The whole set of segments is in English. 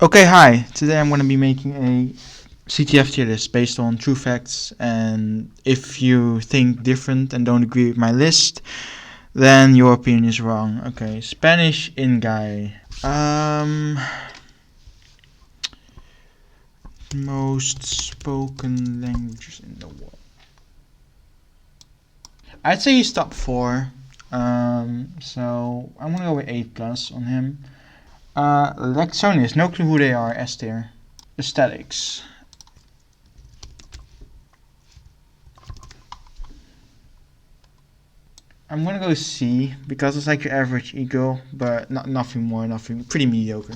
Okay, hi. Today I'm going to be making a CTF tier list based on true facts, and if you think different and don't agree with my list, then your opinion is wrong. Okay, Spanish in guy. Most spoken languages in the world. I'd say he's top 4. So I'm gonna go with 8 plus on him. Lexonius, no clue who they are, S tier. Aesthetics. I'm gonna go C because it's like your average eagle, but nothing more, nothing pretty mediocre.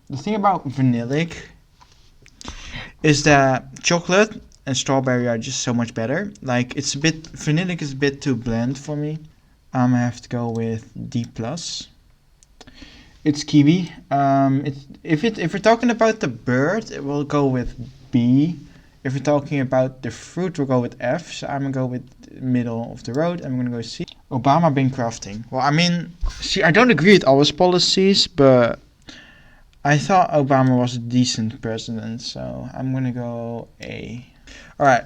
The thing about vanillic is that chocolate and strawberry are just so much better. Like it's a bit vanillic is a bit too bland for me. I'm gonna have to go with D plus. It's kiwi. If we're talking about the bird, it will go with B. If we're talking about the fruit, we'll go with F. So I'm gonna go with middle of the road. I'm gonna go C. Obama been crafting. Well, I mean, see, I don't agree with all his policies, but I thought Obama was a decent president, so I'm gonna go A. Alright,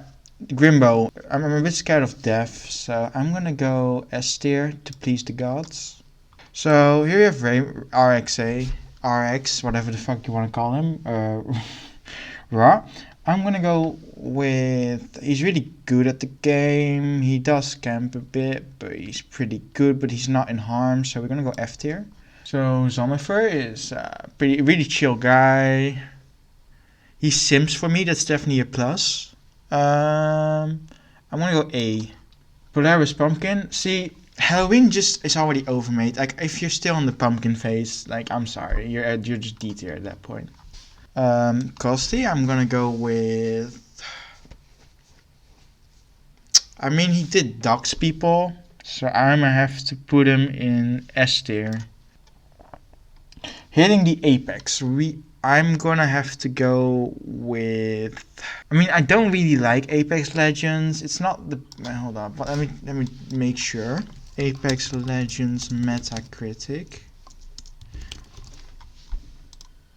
Grimbo. I'm a bit scared of death, so I'm gonna go S tier to please the gods. So here we have RXA, RX, whatever the fuck you want to call him, Raw. I'm gonna go with, he's really good at the game, he does camp a bit, but he's pretty good, but he's not in harm, so we're gonna go F tier. So Zomifer is a really chill guy. He sims for me, that's definitely a plus. I'm gonna go A. Polaris Pumpkin, see, Halloween just is already overmade. Like if you're still in the pumpkin phase, like I'm sorry, you're just D tier at that point. Costi, I'm gonna go with. I mean, he did dox people, so I'm gonna have to put him in S tier. Hitting the apex, I'm gonna have to go with. I mean, I don't really like Apex Legends. It's not the. Hold on, but let me make sure. Apex Legends Metacritic,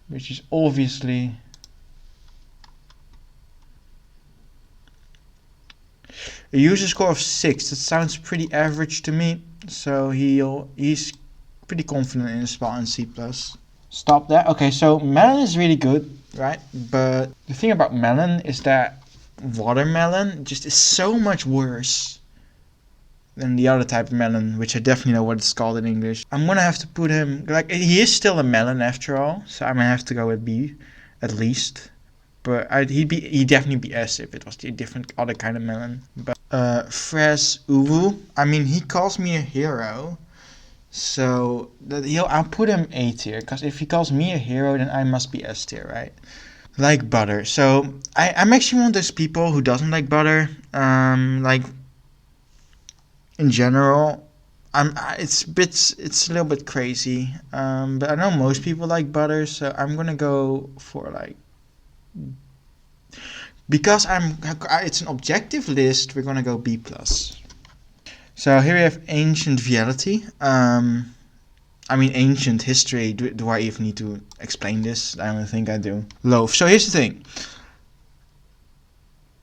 which is obviously a user score of 6. That sounds pretty average to me. So he's pretty confident in his spot in C+. Stop that. Okay, so melon is really good, right? But the thing about melon is that watermelon just is so much worse than the other type of melon, which I definitely know what it's called in English. I'm gonna have to put him, like, he is still a melon after all, so I'm gonna have to go with B, at least. But he'd definitely be S if it was a different other kind of melon. But Fres Uwu, I mean, he calls me a hero, so I'll put him A tier, because if he calls me a hero, then I must be S tier, right? Like butter. So I'm actually one of those people who doesn't like butter. Like in general, it's a little bit crazy. But I know most people like butter, so I'm gonna go for like, because it's an objective list, we're gonna go B plus. So here we have ancient reality. I mean ancient history. Do I even need to explain this? I don't think I do. Loaf. So here's the thing.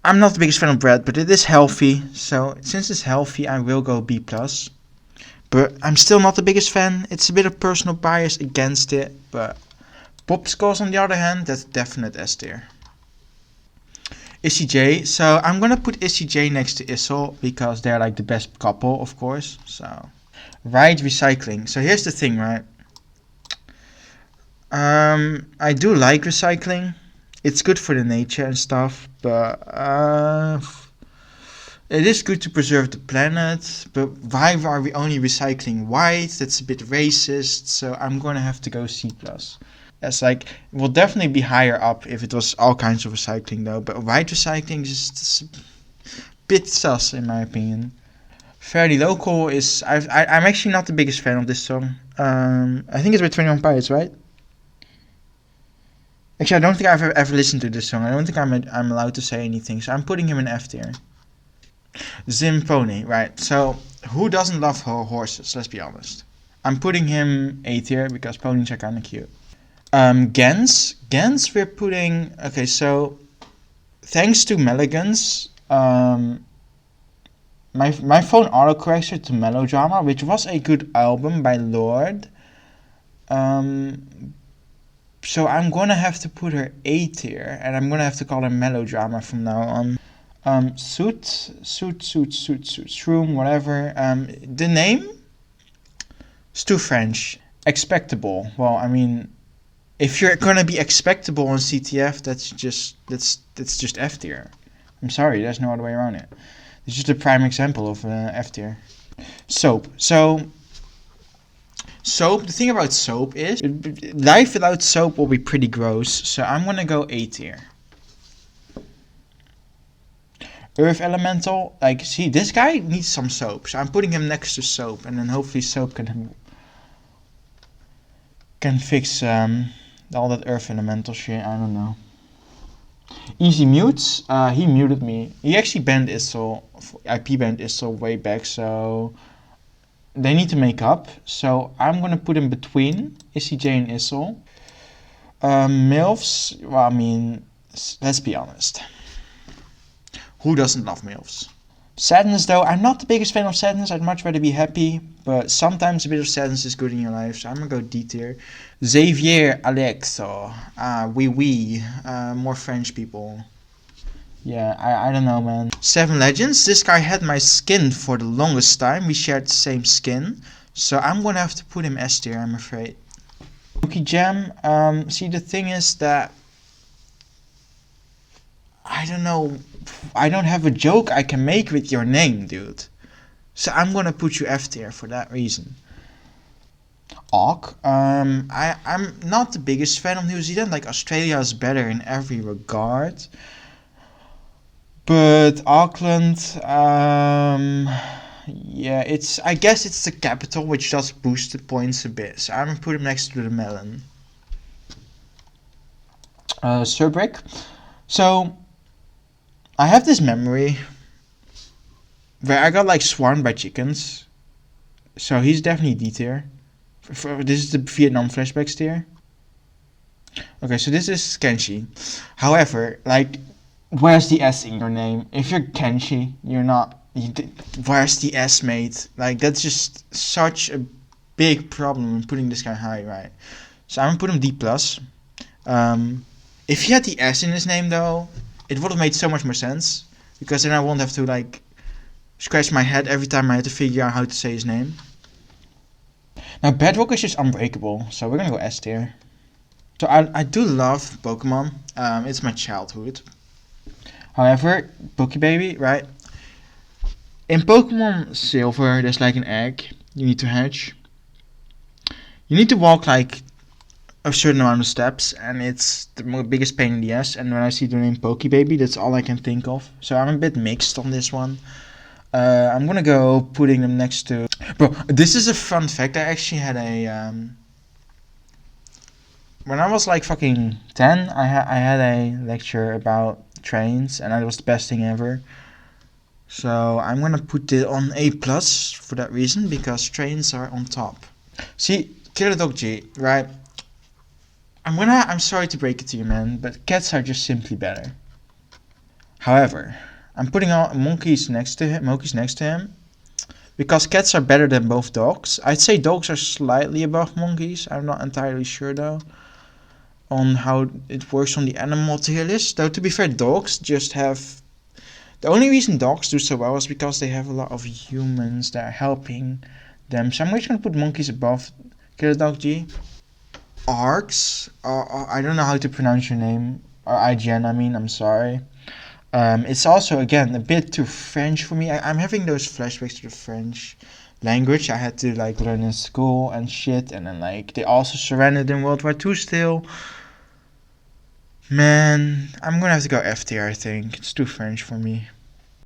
I'm not the biggest fan of bread, but it is healthy. So since it's healthy, I will go B plus. But I'm still not the biggest fan. It's a bit of personal bias against it. But popsicles, on the other hand, that's definite S tier. ICJ. So I'm gonna put ICJ next to Issel because they're like the best couple, of course. So right, recycling. So here's the thing, right? I do like recycling. It's good for the nature and stuff, but it is good to preserve the planet. But why are we only recycling white? That's a bit racist. So I'm gonna have to go C plus. That's like, it will definitely be higher up if it was all kinds of recycling though. But white recycling is just a bit sus in my opinion. Fairly Local is, I'm actually not the biggest fan of this song. I think it's by 21 Pilots, right? Actually, I don't think I've ever listened to this song. I don't think I'm allowed to say anything, so I'm putting him in F tier. Zimponi, right? So who doesn't love horses? Let's be honest. I'm putting him A tier because ponies are kind of cute. Gens, we're putting, okay, so thanks to Meligans, my phone autocorrects it to Melodrama, which was a good album by Lorde. So I'm gonna have to put her A tier, and I'm gonna have to call her Melodrama from now on. Suit, Shroom, whatever. The name? It's too French. Expectable. Well, I mean, if you're gonna be expectable on CTF, that's just F tier. I'm sorry, there's no other way around it. It's just a prime example of F tier. Soap. So, soap. The thing about soap is, life without soap will be pretty gross. So I'm gonna go A tier. Earth Elemental, like, see, this guy needs some soap, so I'm putting him next to soap, and then hopefully soap can fix all that Earth Elemental shit. I don't know. Easy mutes. He muted me. He actually banned Issel, IP banned Issel way back, so they need to make up. So I'm gonna put him between ICJ and Issel. MILFs, well, I mean, let's be honest. Who doesn't love MILFs? Sadness, though, I'm not the biggest fan of sadness. I'd much rather be happy, but sometimes a bit of sadness is good in your life, so I'm gonna go D tier. Xavier Alexo, more French people. Yeah, I don't know, man. 7 Legends, this guy had my skin for the longest time. We shared the same skin, so I'm gonna have to put him S tier, I'm afraid. Cookie Jam, see, the thing is that I don't know, I don't have a joke I can make with your name, dude. So I'm gonna put you F tier for that reason. Auk, I'm not the biggest fan of New Zealand. Like, Australia is better in every regard. But Auckland, yeah, I guess it's the capital, which does boost the points a bit. So I'm gonna put him next to the melon. Surbrick. So I have this memory where I got like swarmed by chickens. So he's definitely D tier. This is the Vietnam flashbacks tier. Okay, so this is Kenshi. However, like, where's the S in your name? If you're Kenshi, you're not. Where's the S, mate? Like, that's just such a big problem in putting this guy high, right? So I'm gonna put him D plus. If he had the S in his name, though, it would have made so much more sense, because then I won't have to like scratch my head every time I had to figure out how to say his name. Now Bedrock is just unbreakable, so we're gonna go S tier. So I do love Pokemon. It's my childhood. However, Pokebaby, right? In Pokemon Silver, there's like an egg you need to hatch. You need to walk like a certain amount of steps, and it's the biggest pain in the ass. And when I see the name Pokebaby, that's all I can think of. So I'm a bit mixed on this one. I'm gonna go putting them next to. Bro, this is a fun fact. I actually had a when I was like fucking 10, I had a lecture about trains, and it was the best thing ever. So I'm gonna put it on A plus for that reason, because trains are on top. See, Killer Dog G, right? I'm sorry to break it to you, man, but cats are just simply better. However, I'm putting all monkeys next to him, because cats are better than both dogs. I'd say dogs are slightly above monkeys. I'm not entirely sure though on how it works on the animal tier list. Though, to be fair, dogs just have. The only reason dogs do so well is because they have a lot of humans that are helping them. So I'm just gonna put monkeys above Killer Dog G. Arcs, I don't know how to pronounce your name, or IGN, I mean, I'm sorry. It's also, again, a bit too French for me. I'm having those flashbacks to the French language I had to like learn in school and shit, and then like they also surrendered in World War II still. Man, I'm gonna have to go F tier, I think. It's too French for me.